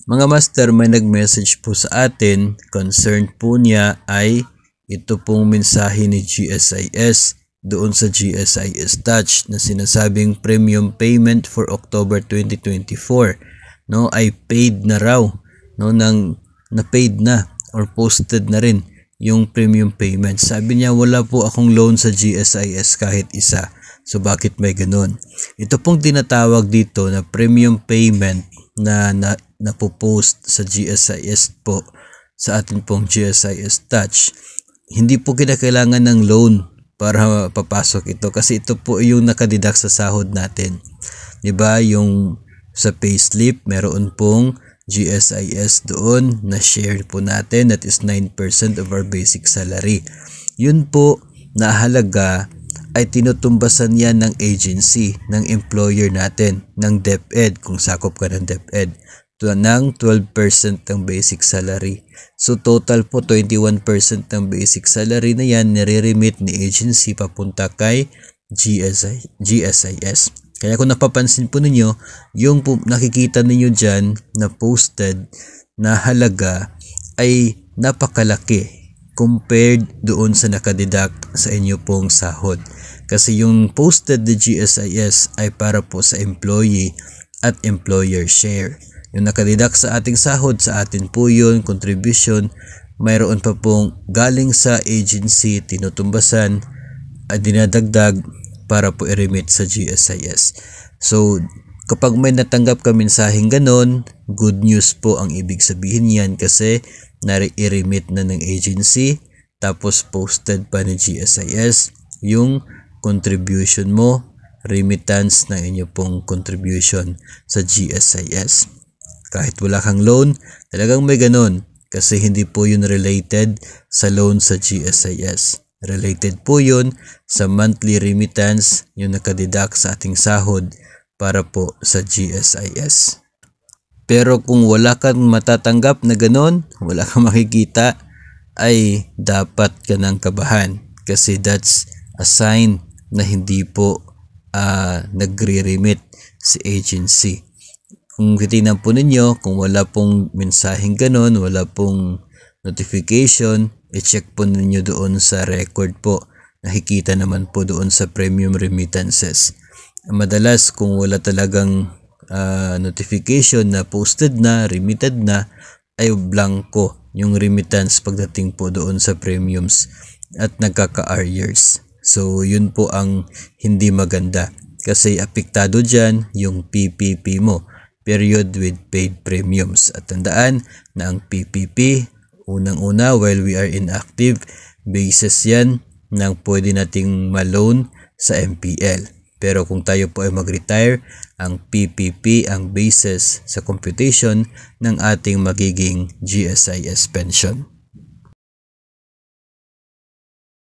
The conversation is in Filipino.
Mga master, may nag-message po sa atin, concern po niya ay ito pong mensahe ni GSIS doon sa GSIS Touch na sinasabing premium payment for October 2024 no ay paid na raw no na paid na or posted na rin yung premium payment. Sabi niya wala po akong loan sa GSIS kahit isa. So bakit may ganun? Ito pong tinatawag dito na premium payment na napopost sa GSIS po sa atin pong GSIS Touch. Hindi po kinakailangan ng loan para papasok ito kasi ito po yung nakadidak sa sahod natin. 'Di ba? Yung sa payslip meron pong GSIS doon na share po natin, that is 9% of our basic salary. Yun po na halaga ay tinutumbasan yan ng agency, ng employer natin, ng DepEd kung sakop ka ng DepEd, ng 12% ng basic salary. So total po 21% ng basic salary na yan nire-remit ni agency papunta kay GSIS. Kaya kung napapansin po ninyo, yung nakikita ninyo dyan na posted na halaga ay napakalaki compared doon sa nakadidak sa inyo pong sahod. Kasi yung posted na GSIS ay para po sa employee at employer share. Yung nakadidak sa ating sahod, sa atin po yun, contribution, mayroon pa pong galing sa agency, tinutumbasan at dinadagdag para po i-remit sa GSIS. So, kapag may natanggap ka mensaheng ganon, good news po ang ibig sabihin yan kasi i-remit na ng agency tapos posted pa ni GSIS yung contribution mo, remittance ng inyo pong contribution sa GSIS. Kahit wala kang loan, talagang may ganon kasi hindi po yun related sa loan sa GSIS. Related po yun sa monthly remittance yung nakadidak sa ating sahod para po sa GSIS. Pero kung wala kang matatanggap na ganon, wala kang makikita, ay dapat ka nang kabahan kasi that's a sign na hindi po nagre-remit si agency. Kung titingnan po ninyo, kung wala pong mensaheng ganon, wala pong notification, i-check po ninyo doon sa record po. Nakikita naman po doon sa premium remittances. Madalas kung wala talagang notification na posted na, remitted na, ay blanco yung remittance pagdating po doon sa premiums at nagkaka-arrears. So yun po ang hindi maganda kasi apektado dyan yung PPP mo, period with paid premiums. At tandaan na ang PPP unang-una, while we are inactive, basis yan ng pwede nating ma-loan sa MPL. Pero kung tayo po ay mag-retire, ang PPP ang basis sa computation ng ating magiging GSIS pension.